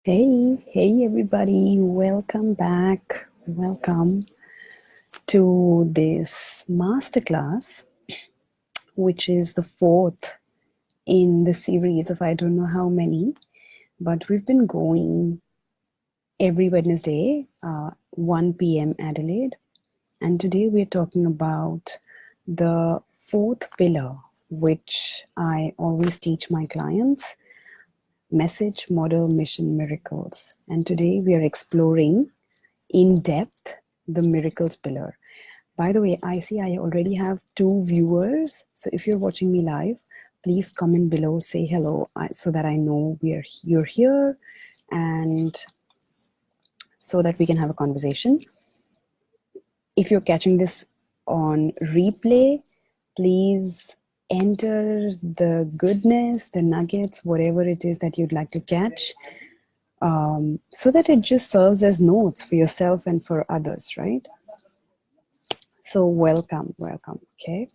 Hey everybody, welcome back. Welcome to this masterclass, which is the fourth in the series of I don't know how many, but we've been going every Wednesday, 1 p.m. Adelaide. And today we're talking about the fourth pillar, which I always teach my clients: message, model, mission, miracles. And today we are exploring in depth the miracles pillar. By the way, I see I already have 2 viewers. So if you're watching me live, please comment below, say hello, so that I know you're here, and so that we can have a conversation. If you're catching this on replay, please enter the goodness, the nuggets, whatever it is that you'd like to catch, so that it just serves as notes for yourself and for others, right? So welcome. Okay.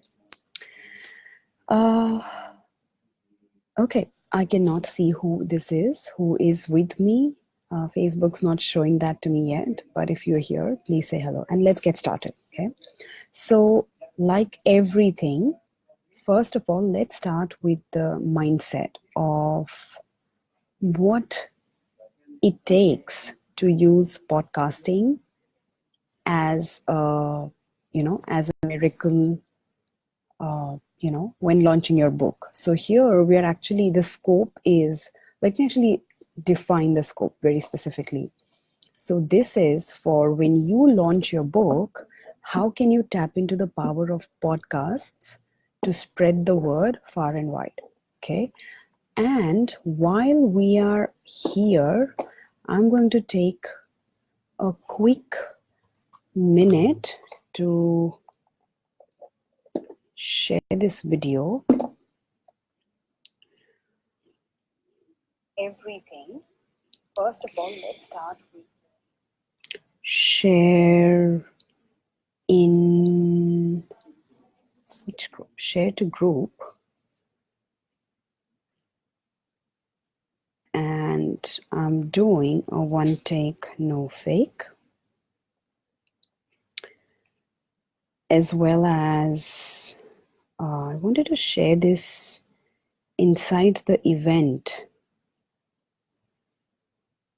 Okay, I cannot see who this is, who is with me. Facebook's not showing that to me yet, but if you're here, please say hello and let's get started, okay? So, like everything, first of all, let's start with the mindset of what it takes to use podcasting as as a miracle, when launching your book. So here we are actually, the scope is, let me actually define the scope very specifically. So this is for when you launch your book, how can you tap into the power of podcasts to spread the word far and wide? Okay. And while we are here, I'm going to take a quick minute to share this video. Everything. First of all, let's start with share in which group? Share to group. And I'm doing a one take, no fake, as well as I wanted to share this inside the event.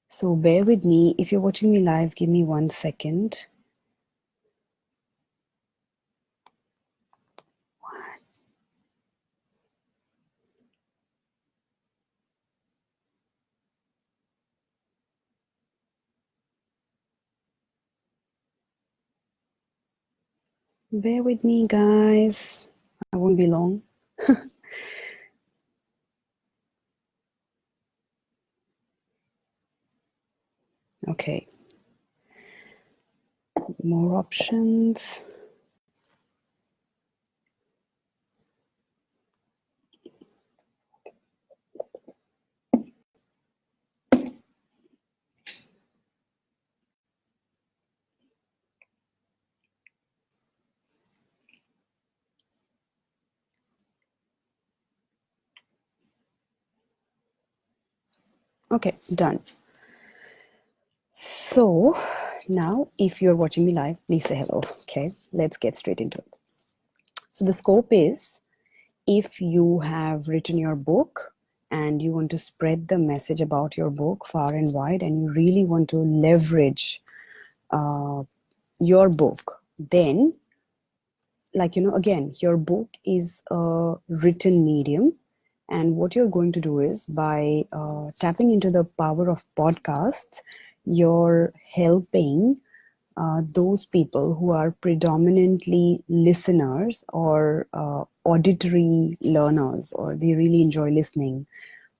So bear with me. If you're watching me live, give me 1 second. Bear with me, guys. I won't be long. Okay. More options. Okay, done. So now, if you're watching me live, please say hello. Okay, let's get straight into it. So the scope is, if you have written your book and you want to spread the message about your book far and wide, and you really want to leverage your book, then, again, your book is a written medium. And what you're going to do is, by tapping into the power of podcasts, you're helping those people who are predominantly listeners or auditory learners, or they really enjoy listening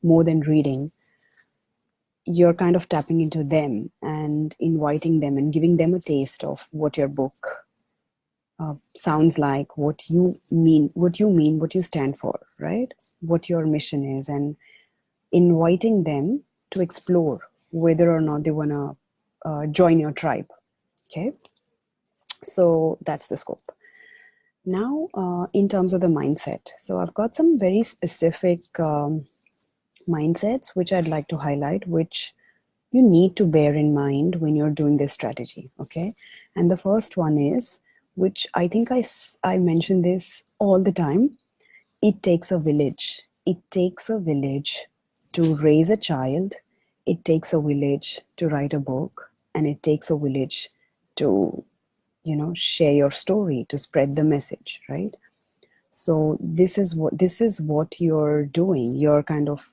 more than reading. You're kind of tapping into them and inviting them and giving them a taste of what your book sounds like, what you mean, what you stand for, right? What your mission is, and inviting them to explore whether or not they want to join your tribe. Okay, so that's the scope. Now, in terms of the mindset, so I've got some very specific mindsets which I'd like to highlight, which you need to bear in mind when you're doing this strategy, okay? And the first one is, which I think I mention this all the time, it takes a village. It takes a village to raise a child. It takes a village to write a book. And it takes a village to, share your story, to spread the message, right? So this is what you're doing. You're kind of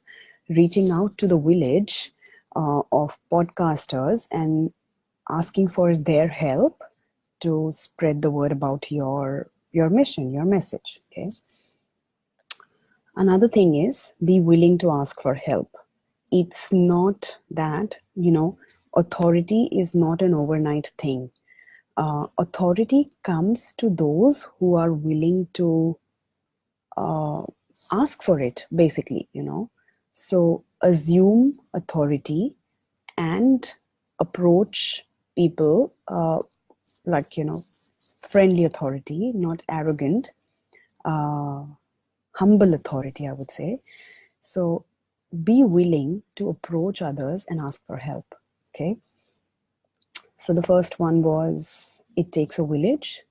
reaching out to the village of podcasters and asking for their help to spread the word about your mission, your message. Okay. Another thing is be willing to ask for help. It's not that, authority is not an overnight thing. Authority comes to those who are willing to ask for it, basically. So assume authority and approach people like friendly authority, not arrogant, humble authority, I would say. So be willing to approach others and ask for help. Okay. So the first one was it takes a village.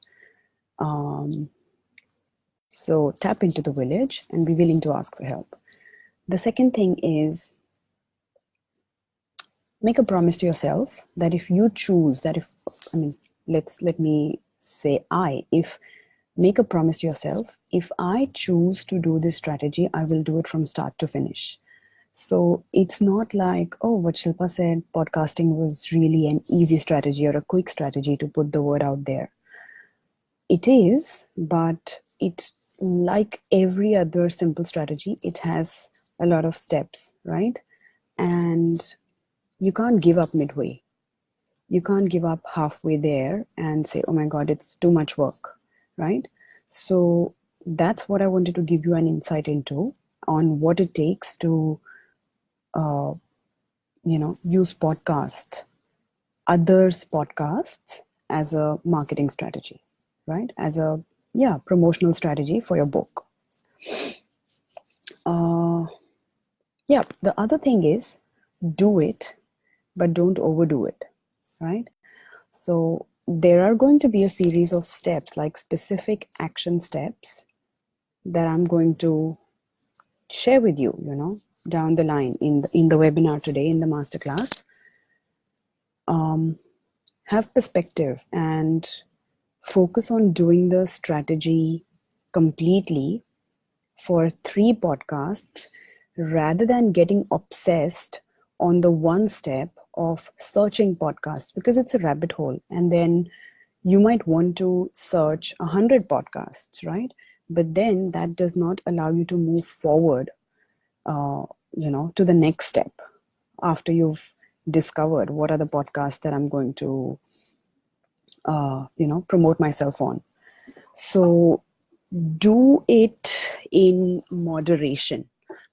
So tap into the village and be willing to ask for help. The second thing is make a promise to yourself that if you choose that, let me say if make a promise to yourself, if I choose to do this strategy, I will do it from start to finish. So it's not like, oh, what Shilpa said, podcasting was really an easy strategy or a quick strategy to put the word out there. It is, but it, like every other simple strategy, it has a lot of steps, right? And you can't give up midway. You can't give up halfway there and say, oh my God, it's too much work, right? So that's what I wanted to give you an insight into on what it takes to, use others' podcasts as a marketing strategy, right? As a, promotional strategy for your book. The other thing is do it, but don't overdo it, right? So there are going to be a series of steps, like specific action steps that I'm going to share with you, down the line in the webinar today, in the masterclass. Have perspective and focus on doing the strategy completely for 3 podcasts rather than getting obsessed on the one step of searching podcasts, because it's a rabbit hole. And then you might want to search 100 podcasts, right? But then that does not allow you to move forward, to the next step after you've discovered what are the podcasts that I'm going to, promote myself on. So do it in moderation.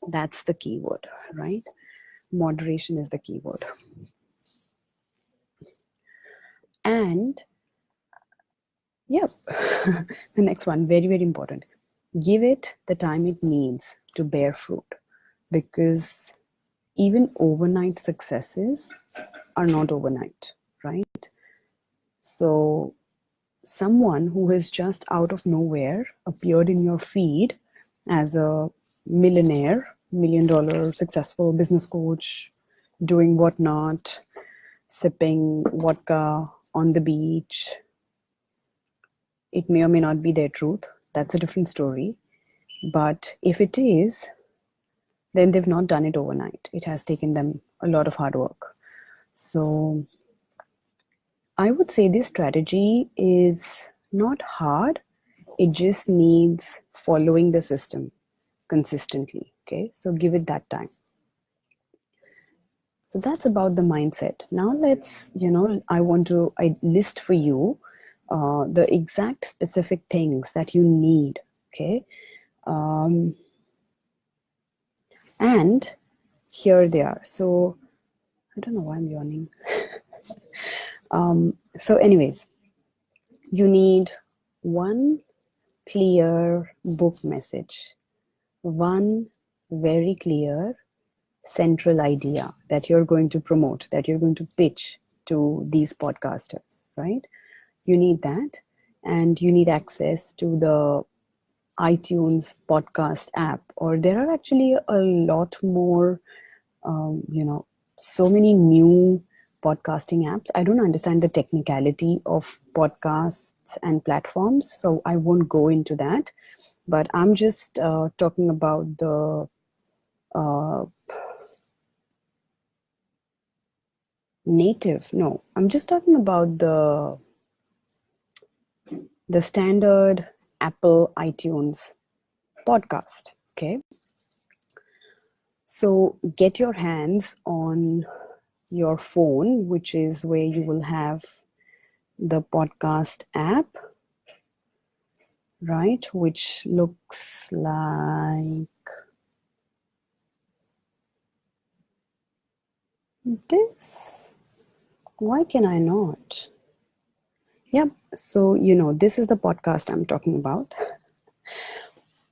That's the key word, right? Moderation is the key word. And the next one, very, very important. Give it the time it needs to bear fruit, because even overnight successes are not overnight, right? So someone who has just out of nowhere appeared in your feed as a millionaire, $1 million successful business coach, doing whatnot, sipping vodka on the beach. It may or may not be their truth. That's a different story. But if it is, then they've not done it overnight. It has taken them a lot of hard work. So I would say this strategy is not hard. It just needs following the system consistently. Okay, so give it that time. So that's about the mindset. Now let's, I list for you the exact specific things that you need. Okay. And here they are. So I don't know why I'm yawning. So anyways, you need one clear book message, one very clear central idea that you're going to promote, that you're going to pitch to these podcasters, right? You need that. And you need access to the iTunes podcast app, or there are actually a lot more, so many new podcasting apps. I don't understand the technicality of podcasts and platforms, so I won't go into that. But I'm just talking about the native. No, I'm just talking about the standard Apple iTunes podcast. Okay. So get your hands on your phone, which is where you will have the podcast app, right? Which looks like this. Why can I not? Yep. So, this is the podcast I'm talking about.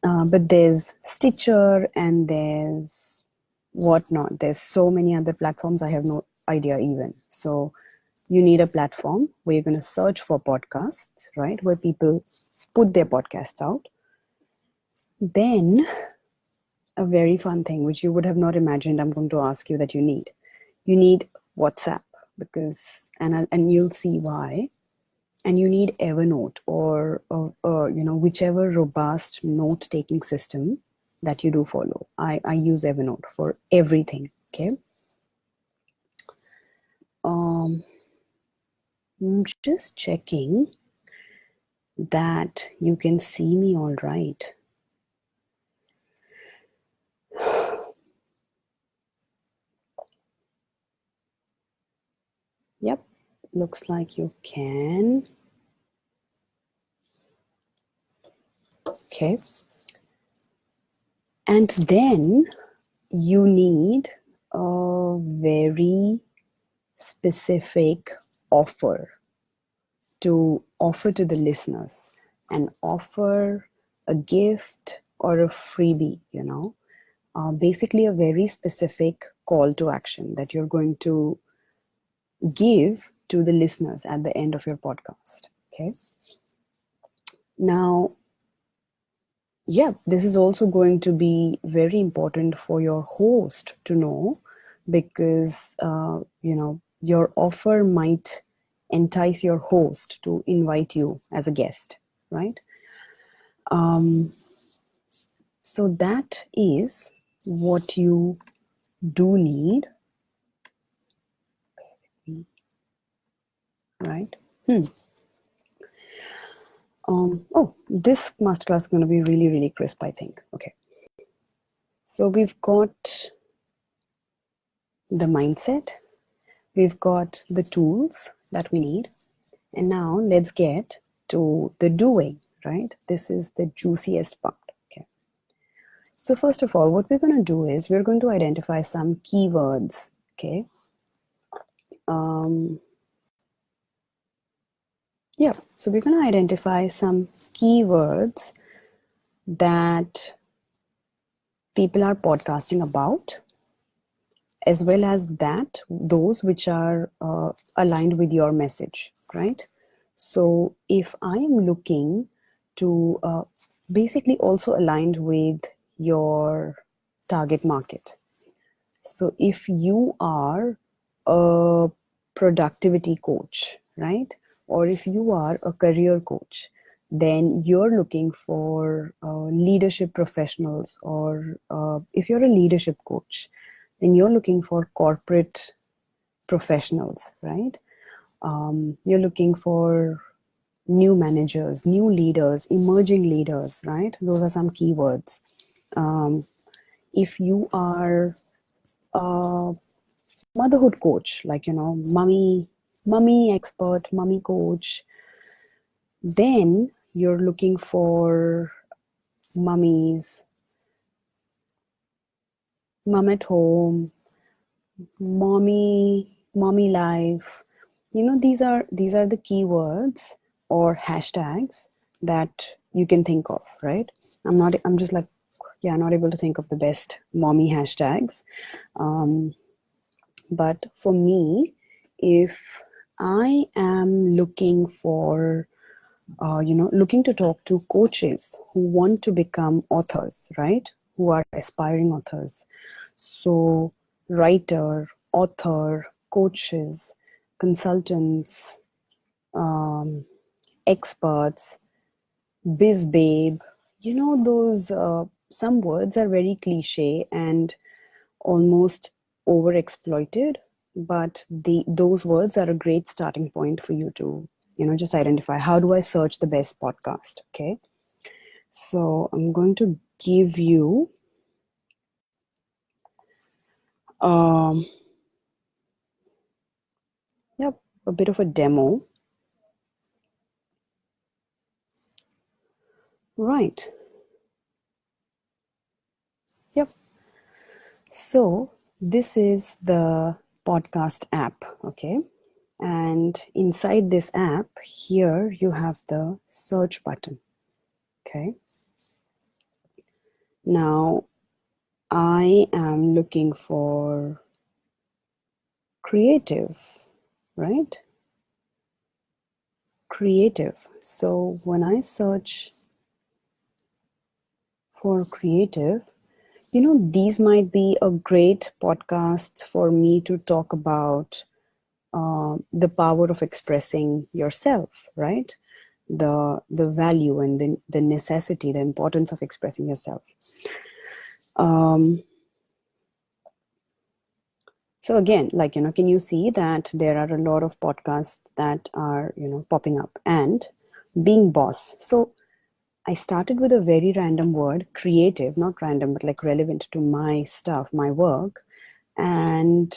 But there's Stitcher and there's whatnot. There's so many other platforms. I have no idea even. So you need a platform where you're going to search for podcasts, right? Where people put their podcasts out. Then a very fun thing, which you would have not imagined I'm going to ask you that you need. You need WhatsApp because, and you'll see why. And you need Evernote or whichever robust note-taking system that you do follow. I use Evernote for everything. Okay. I'm just checking that you can see me all right. Yep, looks like you can. Okay. And then you need a very specific offer to offer to the listeners, and offer a gift or a freebie, basically a very specific call to action that you're going to give to the listeners at the end of your podcast. Okay. Now, yeah, this is also going to be very important for your host to know, because, your offer might entice your host to invite you as a guest, right? So that is what you do need, right? This masterclass is going to be really, really crisp, I think. Okay. So we've got the mindset, we've got the tools that we need, and now let's get to the doing, right? This is the juiciest part. Okay. So first of all, what we're going to do is we're going to identify some keywords. Okay. So we're going to identify some keywords that people are podcasting about, as well as those which are aligned with your message, right? So if I am looking to basically also aligned with your target market. So if you are a productivity coach, right? Or if you are a career coach, then you're looking for leadership professionals, or if you're a leadership coach, then you're looking for corporate professionals, right? You're looking for new managers, new leaders, emerging leaders, right? Those are some keywords. If you are a motherhood coach, like, mummy expert, mummy coach, then you're looking for mummies, mom at home, mommy life. These are the keywords or hashtags that you can think of, right? I'm just like, yeah, not able to think of the best mommy hashtags. But for me, if I am looking for, looking to talk to coaches who want to become authors, right? Who are aspiring authors. So, writer, author, coaches, consultants, experts, biz babe, those some words are very cliche and almost overexploited, but those words are a great starting point for you to just identify, how do I search the best podcast? Okay, so I'm going to give you um yep, a bit of a demo. Right. Yep. So this is the podcast app. Okay, and inside this app, here you have the search button. Okay, now I am looking for creative, right? Creative. So when I search for creative, these might be a great podcast for me to talk about the power of expressing yourself, right? The value and the necessity, the importance of expressing yourself. So again, can you see that there are a lot of podcasts that are, popping up? And being boss. So I started with a very random word, creative, not random, but like relevant to my stuff, my work. And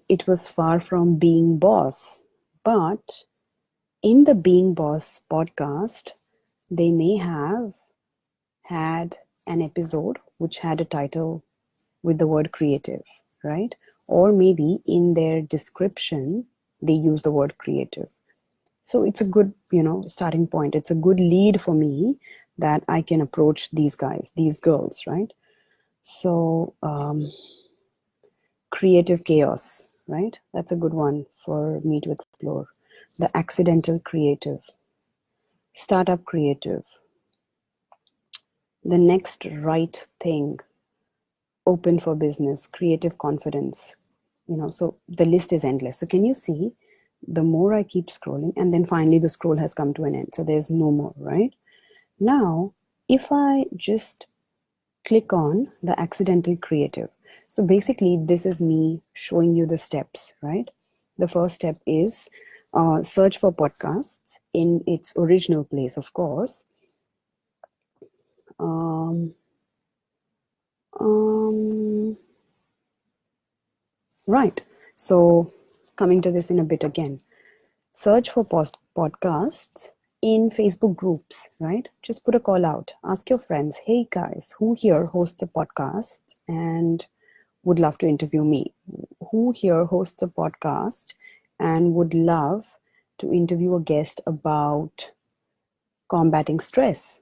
it was far from being boss. But in the Being Boss podcast, they may have had an episode which had a title with the word creative, right? Or maybe in their description, they use the word creative. So it's a good, starting point. It's a good lead for me that I can approach these guys, these girls, right? So creative chaos, right? That's a good one for me to explore. The accidental creative, startup creative, the next right thing, open for business, creative confidence, so the list is endless. So can you see, the more I keep scrolling, and then finally the scroll has come to an end, so there's no more, right? Now if I just click on the accidental creative, so basically this is me showing you the steps, right? The first step is search for podcasts in its original place, of course. Right. So coming to this in a bit again. Search for podcasts in Facebook groups, right? Just put a call out. Ask your friends, hey guys, who here hosts a podcast and would love to interview me? Who here hosts a podcast and would love to interview a guest about combating stress,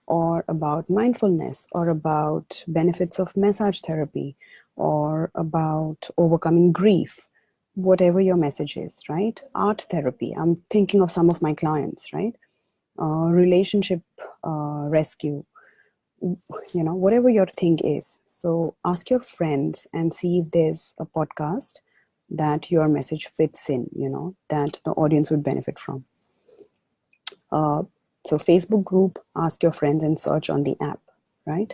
or about mindfulness, or about benefits of massage therapy, or about overcoming grief, whatever your message is, right? Art therapy. I'm thinking of some of my clients, right? Relationship rescue, whatever your thing is. So ask your friends and see if there's a podcast that your message fits in, that the audience would benefit from. So Facebook group, ask your friends and search on the app, right?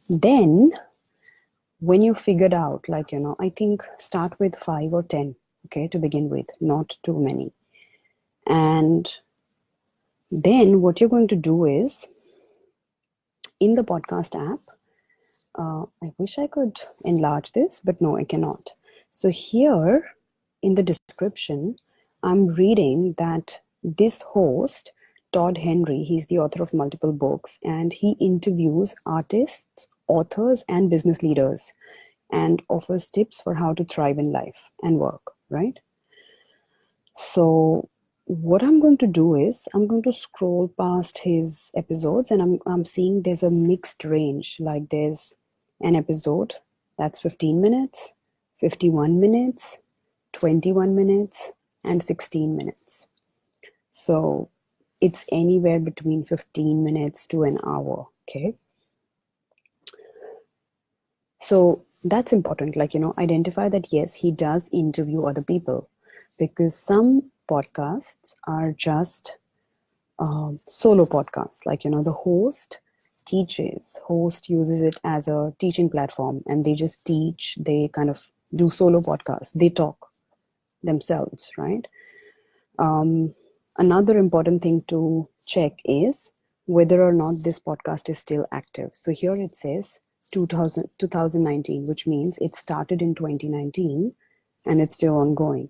Then when you figured out, I think start with 5 or 10, okay, to begin with, not too many. And then what you're going to do is, in the podcast app, I wish I could enlarge this, but no, I cannot. So here in the description, I'm reading that this host, Todd Henry, he's the author of multiple books, and he interviews artists, authors, and business leaders and offers tips for how to thrive in life and work, right? So what I'm going to do is I'm going to scroll past his episodes, and I'm seeing there's a mixed range. Like there's an episode that's 15 minutes, 51 minutes, 21 minutes, and 16 minutes. So it's anywhere between 15 minutes to an hour. Okay. So that's important. Like, identify that yes, he does interview other people, because some podcasts are just solo podcasts. Like, the host uses it as a teaching platform, and they just teach, they kind of do solo podcasts, they talk themselves, right? Another important thing to check is whether or not this podcast is still active. So here it says 2019, which means it started in 2019 and it's still ongoing.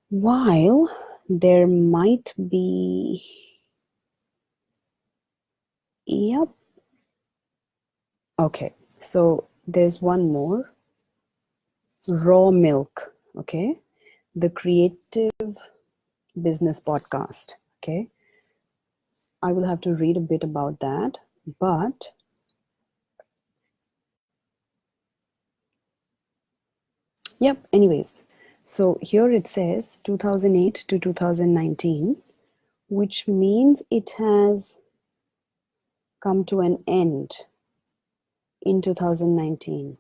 While there might be, yep, okay, so there's one more, Raw Milk, okay, the Creative Business Podcast, okay. I will have to read a bit about that, but yep, anyways. So here it says 2008 to 2019, which means it has come to an end in 2019.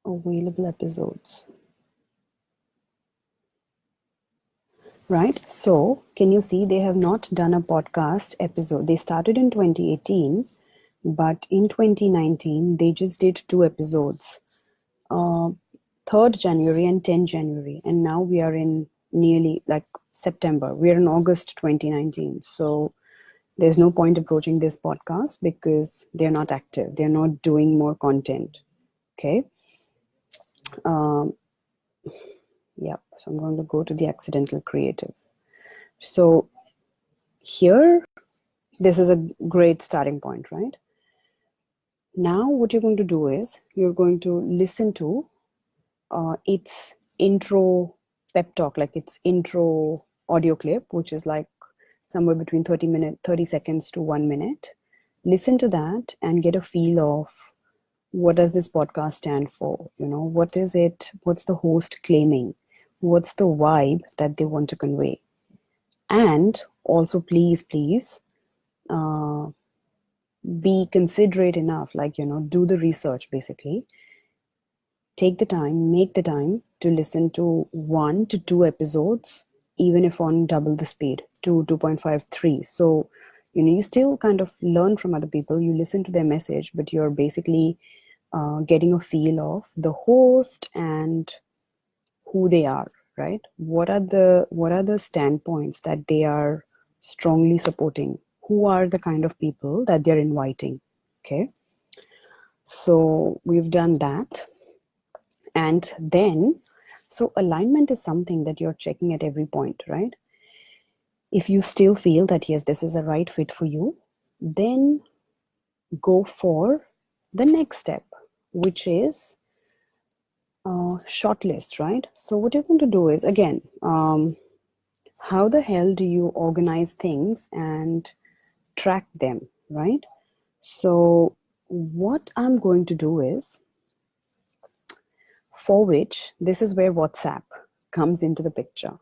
Available episodes. Right? So, can you see they have not done a podcast episode? They started in 2018, but in 2019, they just did 2 episodes. 3rd January and 10 January. And now we are in nearly like September. We are in August 2019. So there's no point approaching this podcast because they're not active. They're not doing more content. Okay. Yep. So I'm going to go to the accidental creative. So here, this is a great starting point, right? Now what you're going to do is you're going to listen to its intro pep talk, like its intro audio clip, which is like somewhere between 30 seconds to 1 minute. Listen to that and get a feel of what does this podcast stand for? What is it? What's the host claiming? What's the vibe that they want to convey? And also, please, be considerate enough, like, do the research basically. Make the time to listen to 1 to 2 episodes, even if on double the speed, 2.5, 3. So, you still kind of learn from other people. You listen to their message, but you're basically getting a feel of the host and who they are, right? What are the standpoints that they are strongly supporting? Who are the kind of people that they're inviting? Okay. So we've done that. And then, so alignment is something that you're checking at every point, right? If you still feel that, yes, this is a right fit for you, then go for the next step, which is shortlist, right? So what you're going to do is, again, how the hell do you organize things and track them, right? So what I'm going to do is, for which this is where WhatsApp comes into the picture.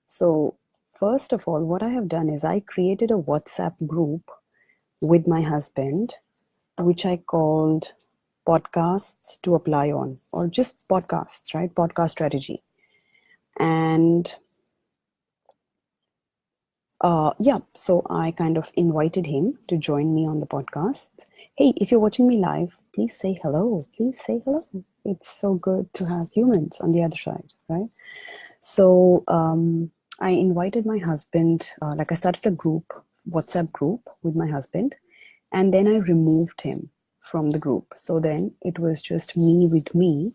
So first of all, what I have done is I created a WhatsApp group with my husband, which I called podcasts to apply on, or just podcasts, right? Podcast strategy. And yeah, so I kind of invited him to join me on the podcast. Hey, if you're watching me live, please say hello. Please say hello. It's so good to have humans on the other side, right? So I invited my husband, like I started a WhatsApp group with my husband, and then I removed him from the group. So then it was just me with me.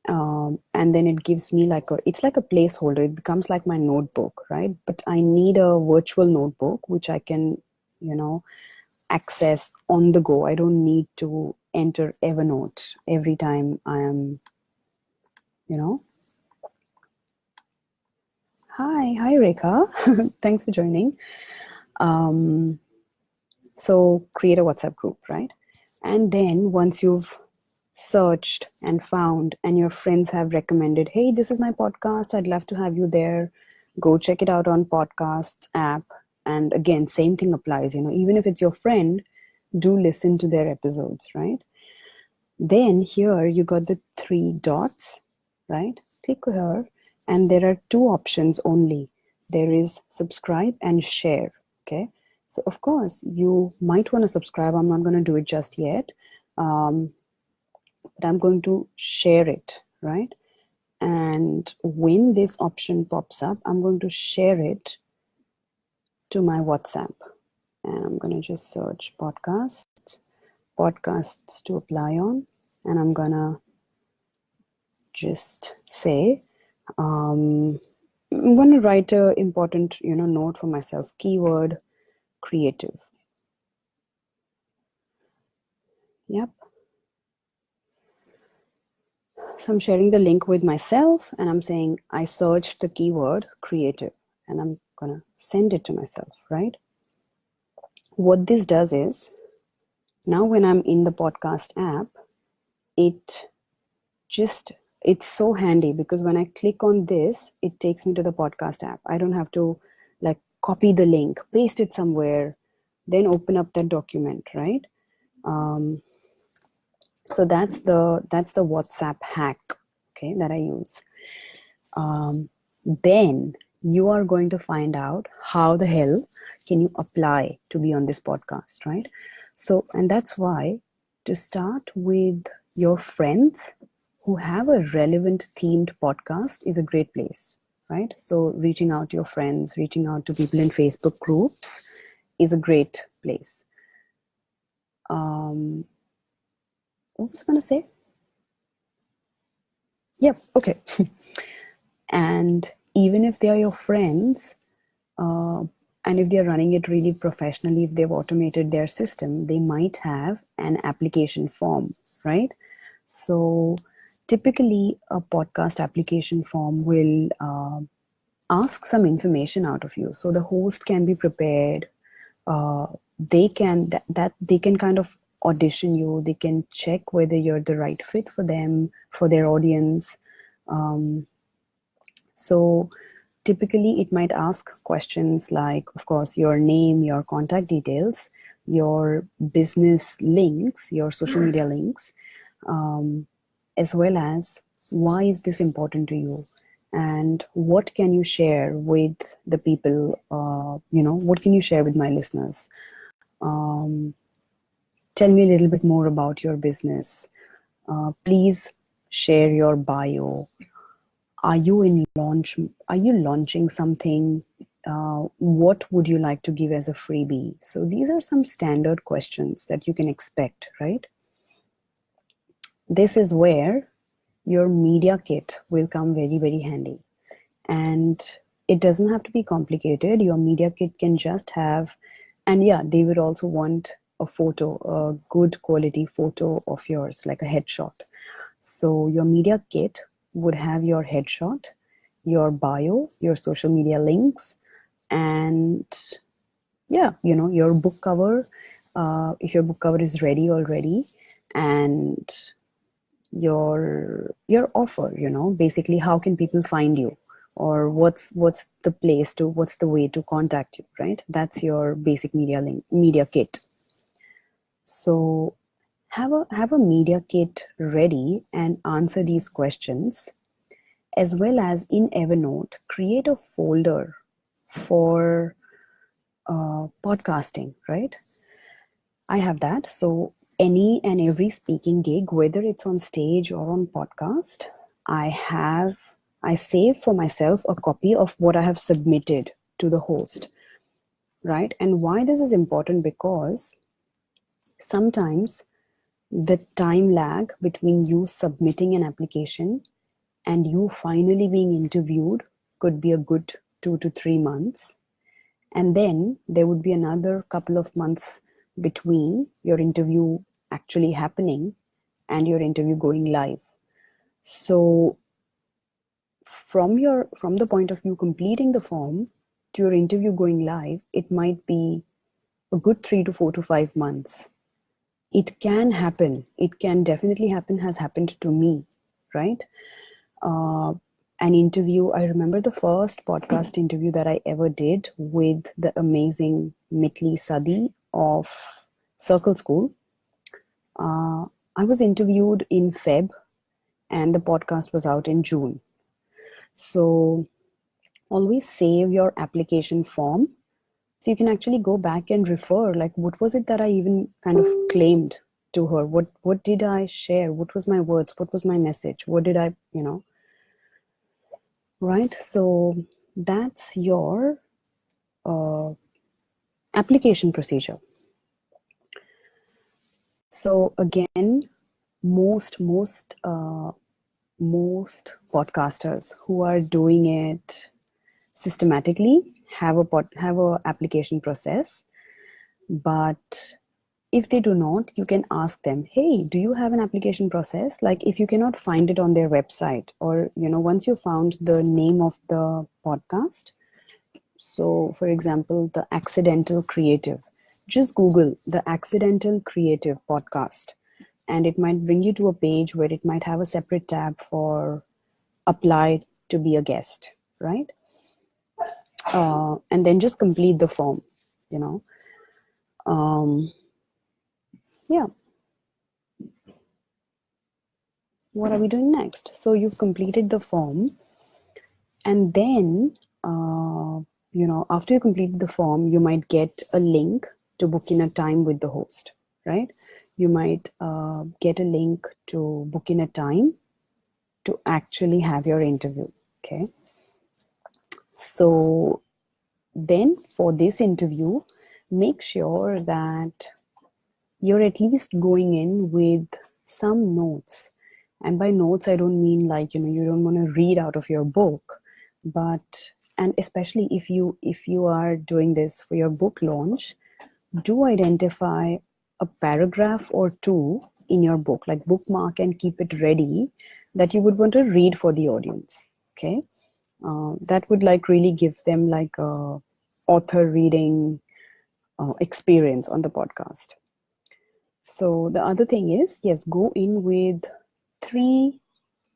And then it gives me it's like a placeholder. It becomes like my notebook, right? But I need a virtual notebook, which I can, access on the go. I don't need to enter Evernote every time I am, Hi, Rekha. Thanks for joining. Um, so create a WhatsApp group, right? And then once you've searched and found, and your friends have recommended, hey, this is my podcast, I'd love to have you there. Go check it out on podcast app. And again, same thing applies. Even if it's your friend, do listen to their episodes, right? Then here you got the three dots, right? Click here, and there are two options only. There is subscribe and share. Okay. So of course you might want to subscribe. I'm not going to do it just yet. But I'm going to share it, right? And when this option pops up, I'm going to share it to my WhatsApp. And I'm going to just search podcasts to apply on. And I'm going to just say, I'm going to write a important, note for myself. Keyword creative. Yep. So I'm sharing the link with myself, and I'm saying I searched the keyword creative, and I'm going to send it to myself, right? What this does is, now when I'm in the podcast app, it just it's so handy, because when I click on this, it takes me to the podcast app. I don't have to like copy the link, paste it somewhere, then open up that document, right? So that's the WhatsApp hack, okay, that I use. Then you are going to find out how the hell can you apply to be on this podcast, right? So, and that's why, to start with your friends who have a relevant themed podcast is a great place, right? So reaching out to your friends, reaching out to people in Facebook groups is a great place. What was I going to say? Yep, okay. And even if they are your friends, and if they're running it really professionally, if they've automated their system, they might have an application form, right? So typically, a podcast application form will ask some information out of you. So the host can be prepared. They can that they can kind of audition you. They can check whether you're the right fit for them, for their audience. So typically, it might ask questions like, of course, your name, your contact details, your business links, your social media links, as well as why is this important to you, and what can you share with the people, what can you share with my listeners? Tell me a little bit more about your business. Please share your bio. Are you launching something? What would you like to give as a freebie? So these are some standard questions that you can expect, right? This is where your media kit will come very, very handy. And it doesn't have to be complicated. Your media kit can just have, and yeah, they would also want a photo, a good quality photo of yours, like a headshot. So your media kit would have your headshot, your bio, your social media links, and yeah, your book cover, if your book cover is ready already, and your offer, basically how can people find you, or what's the way to contact you, right? That's your basic media kit. So have a media kit ready and answer these questions, as well as in Evernote create a folder for podcasting, right? I have that. So any and every speaking gig, whether it's on stage or on podcast, I save for myself a copy of what I have submitted to the host, right? And why this is important, because sometimes the time lag between you submitting an application and you finally being interviewed could be a good 2 to 3 months. And then there would be another couple of months between your interview actually happening and your interview going live. So from the point of view completing the form to your interview going live, it might be a good 3 to 4 to 5 months. It can happen. It can definitely happen, has happened to me, right? An interview, I remember the first podcast interview that I ever did with the amazing Mitli Sadi of Circle School. I was interviewed in Feb and the podcast was out in June. So always save your application form so you can actually go back and refer, like, what was it that I even kind of claimed to her? What did I share? What was my words? What was my message? What did I, right? So that's your application procedure. So again, most podcasters who are doing it systematically have a application process. But if they do not, you can ask them, hey, do you have an application process? Like, if you cannot find it on their website, or once you found the name of the podcast, so for example, the Accidental Creative, just Google the Accidental Creative podcast, and it might bring you to a page where it might have a separate tab for apply to be a guest, right? And then just complete the form, yeah. What are we doing next? So you've completed the form, and then after you complete the form, you might get a link to book in a time with the host, right? You might get a link to book in a time to actually have your interview. Okay, so then for this interview, make sure that you're at least going in with some notes. And by notes, I don't mean like, you don't want to read out of your book, but, and especially if you are doing this for your book launch, do identify a paragraph or two in your book, like bookmark and keep it ready, that you would want to read for the audience. Okay. That would like really give them like a author reading experience on the podcast. So the other thing is, yes, go in with 3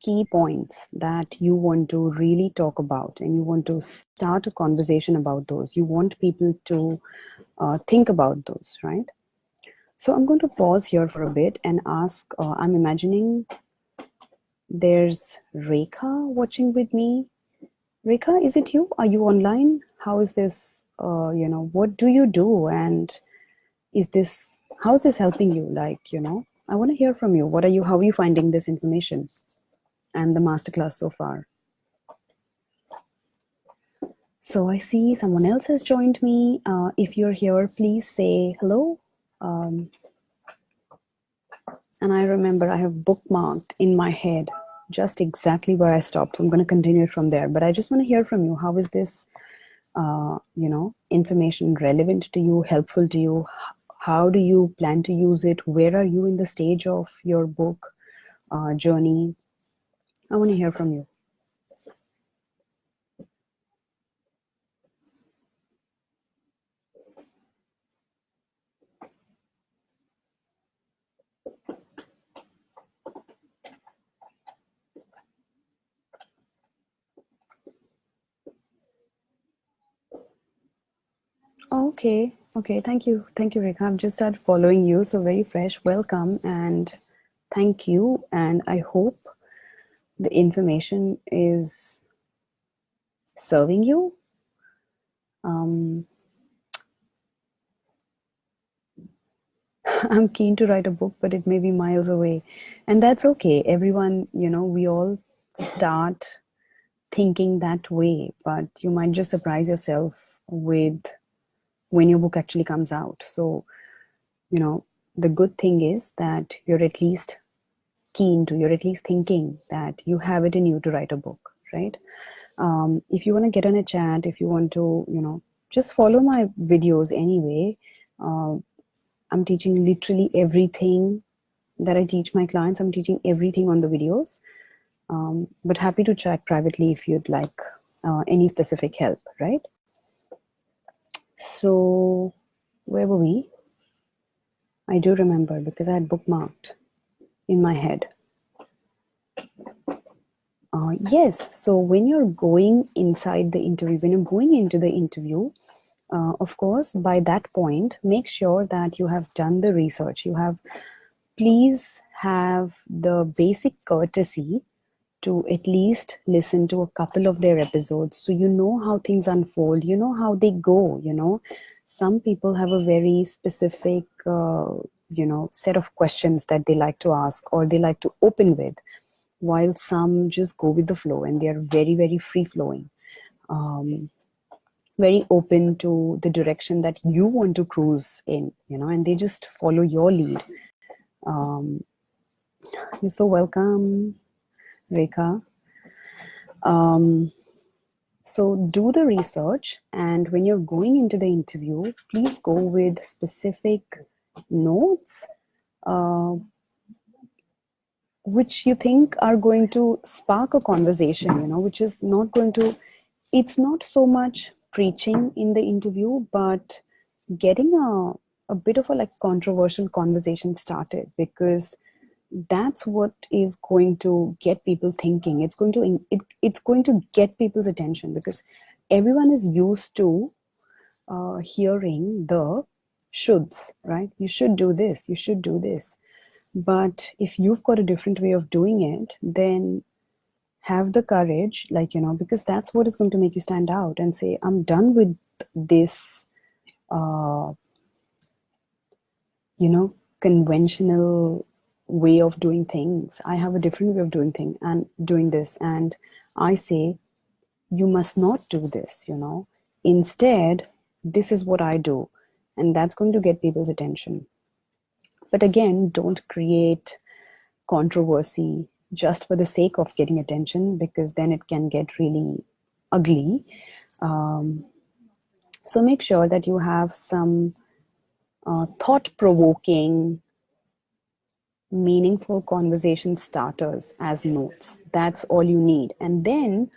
key points that you want to really talk about, and you want to start a conversation about those. You want people to think about those, right? So I'm going to pause here for a bit and ask, I'm imagining there's Rekha watching with me. Rekha, is it you? Are you online? How is this, what do you do? And how's this helping you? Like, I want to hear from you. How are you finding this information and the masterclass so far? So I see someone else has joined me. If you're here, please say hello. And I remember I have bookmarked in my head just exactly where I stopped. So I'm going to continue from there. But I just want to hear from you. How is this, information relevant to you, helpful to you? How do you plan to use it? Where are you in the stage of your book journey? I want to hear from you. Okay. Thank you, Rekha. I've just started following you, so very fresh. Welcome and thank you. And I hope the information is serving you. I'm keen to write a book, but it may be miles away, and that's okay. Everyone, we all start thinking that way, but you might just surprise yourself with when your book actually comes out. So, the good thing is that you're at least thinking that you have it in you to write a book, right? If you want to get on a chat, if you want to, just follow my videos anyway. I'm teaching literally everything that I teach my clients. I'm teaching everything on the videos. But happy to chat privately if you'd like any specific help, right? So, where were we? I do remember because I had bookmarked in my head. Yes, so when you're going inside the interview, when you're going into the interview, of course, by that point, make sure that you have done the research. Please have the basic courtesy to at least listen to a couple of their episodes so you know how things unfold, you know how they go, Some people have a very specific, set of questions that they like to ask or they like to open with, while some just go with the flow and they are very, very free flowing. Very open to the direction that you want to cruise in, and they just follow your lead. You're so welcome, Rekha. So do the research, and when you're going into the interview, please go with specific notes which you think are going to spark a conversation, which is not going to, it's not so much preaching in the interview, but getting a bit of a like controversial conversation started, because that's what is going to get people thinking. It's going to get people's attention, because everyone is used to hearing the shoulds, right? You should do this, you should do this. But if you've got a different way of doing it, then have the courage, because that's what is going to make you stand out and say, I'm done with this, conventional way of doing things. I have a different way of doing things and doing this. And I say, you must not do this, Instead, this is what I do. And that's going to get people's attention. But again, don't create controversy just for the sake of getting attention, because then it can get really ugly. So make sure that you have some thought-provoking, meaningful conversation starters as notes. That's all you need. And then,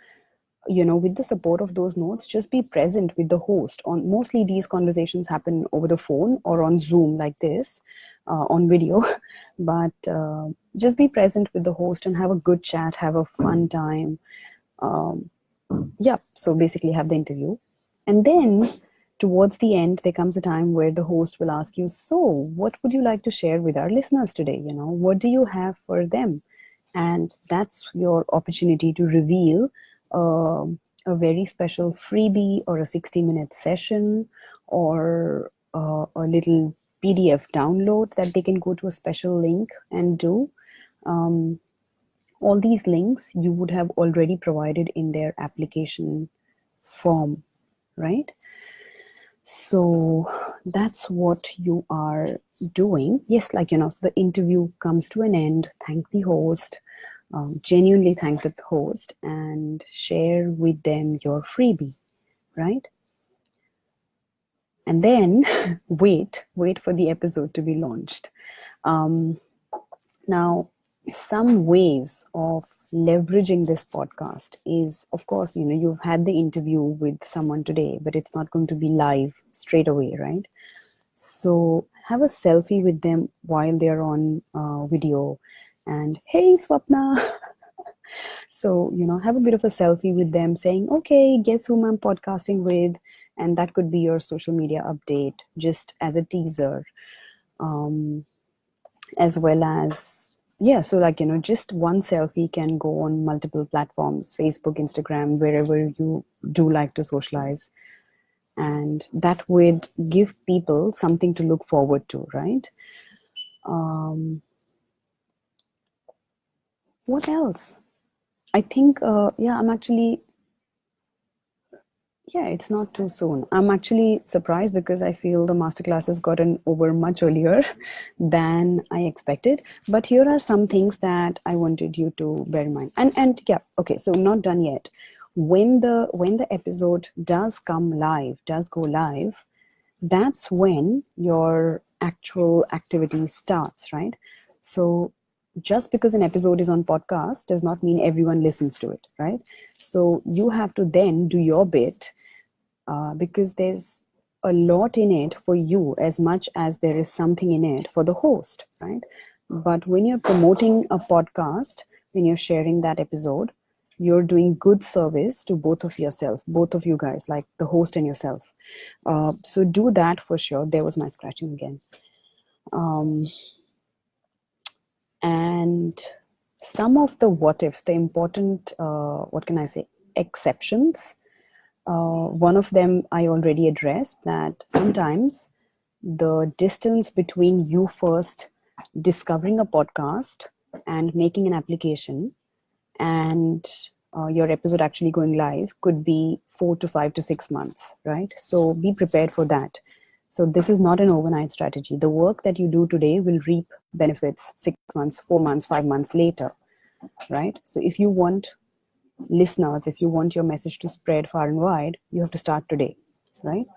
with the support of those notes, just be present with the host. On mostly these conversations happen over the phone or on Zoom like this, on video. But just be present with the host and have a good chat, have a fun time. So basically have the interview. And then towards the end, there comes a time where the host will ask you, so what would you like to share with our listeners today? What do you have for them? And that's your opportunity to reveal a very special freebie or a 60-minute session or a little PDF download that they can go to a special link and do. All these links you would have already provided in their application form, right? So that's what you are doing. Yes, so the interview comes to an end. Thank the host. Genuinely thank the host and share with them your freebie, right? And then wait for the episode to be launched. Now, some ways of leveraging this podcast is, of course, you've had the interview with someone today, but it's not going to be live straight away, right? So have a selfie with them while they're on video, and hey, Swapna. So, have a bit of a selfie with them saying, okay, guess whom I'm podcasting with? And that could be your social media update, just as a teaser. As well as, just one selfie can go on multiple platforms, Facebook, Instagram, wherever you do like to socialize. And that would give people something to look forward to, right? What else? I think, it's not too soon. I'm actually surprised because I feel the masterclass has gotten over much earlier than I expected. But here are some things that I wanted you to bear in mind. And yeah, okay, so not done yet. When the episode does go live, that's when your actual activity starts, right? So just because an episode is on podcast does not mean everyone listens to it, right? So you have to then do your bit, because there's a lot in it for you as much as there is something in it for the host, right? But when you're promoting a podcast, when you're sharing that episode, you're doing good service to both of you guys, like the host and yourself. So do that for sure. There was my scratching again. And some of the what ifs, the important, what can I say, exceptions. One of them I already addressed, that sometimes the distance between you first discovering a podcast and making an application and your episode actually going live could be 4 to 5 to 6 months, right? So be prepared for that. So this is not an overnight strategy. The work that you do today will reap benefits 6 months, 4 months, 5 months later, right? So if you want listeners, if you want your message to spread far and wide, you have to start today, right?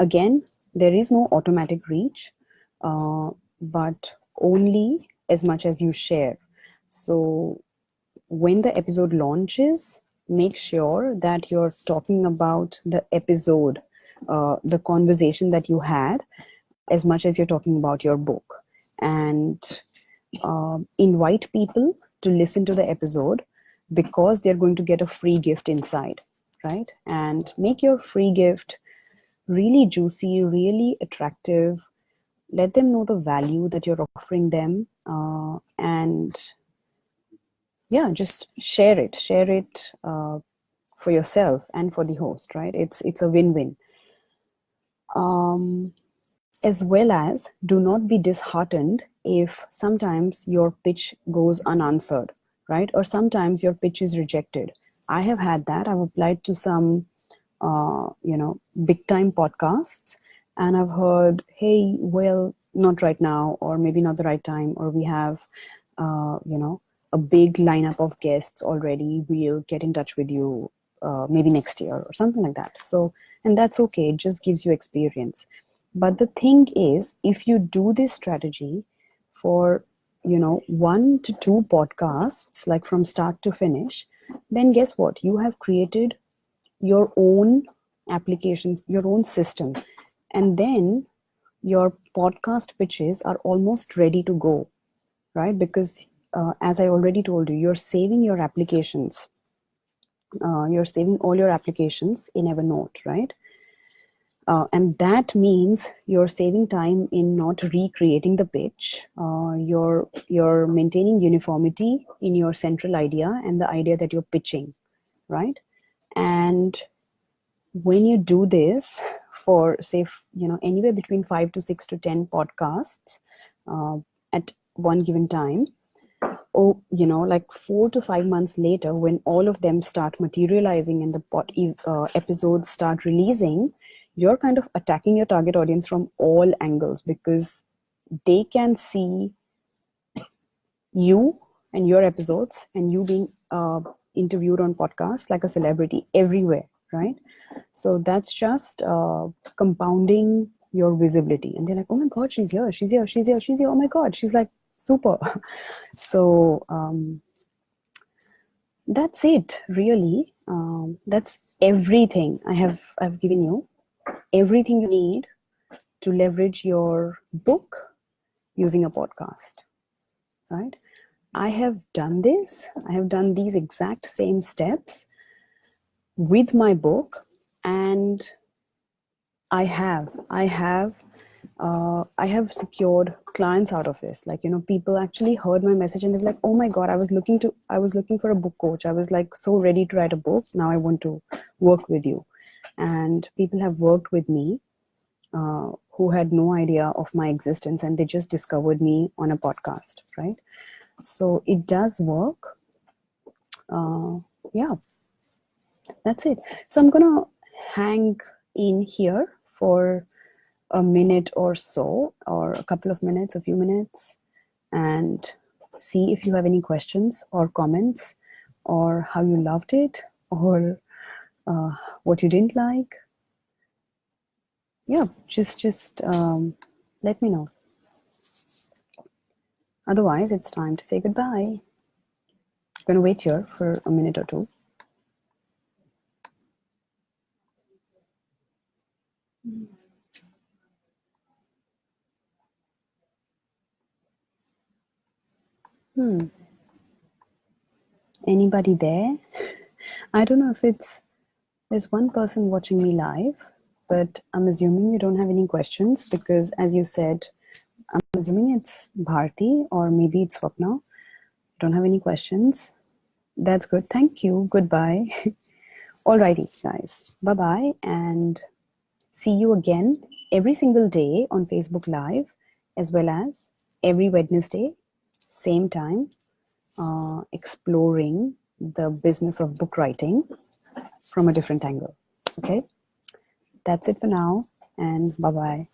Again, there is no automatic reach, but only as much as you share. So when the episode launches, make sure that you're talking about the episode, the conversation that you had, as much as you're talking about your book. And invite people to listen to the episode because they're going to get a free gift inside, right? And make your free gift really juicy, really attractive. Let them know the value that you're offering them, and yeah, just share it. Share it for yourself and for the host, right? It's a win-win. As well as, do not be disheartened if sometimes your pitch goes unanswered, right? Or sometimes your pitch is rejected. I have had that. I've applied to some, big time podcasts, and I've heard, hey, well, not right now, or maybe not the right time, or we have, a big lineup of guests already. We'll get in touch with you maybe next year or something like that. So, and that's okay. It just gives you experience. But the thing is, if you do this strategy for, 1 to 2 podcasts, like from start to finish, then guess what? You have created your own applications, your own system. And then your podcast pitches are almost ready to go, right? Because as I already told you, you're saving your applications. You're saving all your applications in Evernote, right? And that means you're saving time in not recreating the pitch. You're maintaining uniformity in your central idea and the idea that you're pitching, right? And when you do this for, say, anywhere between 5 to 6 to 10 podcasts at one given time, like 4 to 5 months later, when all of them start materializing and the episodes start releasing, you're kind of attacking your target audience from all angles, because they can see you and your episodes and you being interviewed on podcasts like a celebrity everywhere, right? So that's just compounding your visibility. And they're like, oh my God, she's here, she's here, she's here, she's here. Oh my God, she's like super. So that's it, really. That's everything I've given you. Everything you need to leverage your book using a podcast, right? I have done this. I have done these exact same steps with my book, and I have secured clients out of this. Like, people actually heard my message and they're like, oh my God, I was looking for a book coach. I was like so ready to write a book. Now I want to work with you. And people have worked with me who had no idea of my existence, and they just discovered me on a podcast, right? So it does work. Yeah, that's it. So I'm going to hang in here for a minute or so, or a couple of minutes, a few minutes, and see if you have any questions or comments, or how you loved it, or what you didn't like. Yeah, just let me know. Otherwise, it's time to say goodbye. I'm going to wait here for a minute or two. Anybody there? I don't know if there's one person watching me live, but I'm assuming you don't have any questions because, as you said, I'm assuming it's Bharti or maybe it's Swapna. Don't have any questions. That's good. Thank you. Goodbye. Alrighty, guys. Bye bye. And see you again every single day on Facebook Live, as well as every Wednesday, same time, exploring the business of book writing from a different angle. Okay? That's it for now, and bye bye.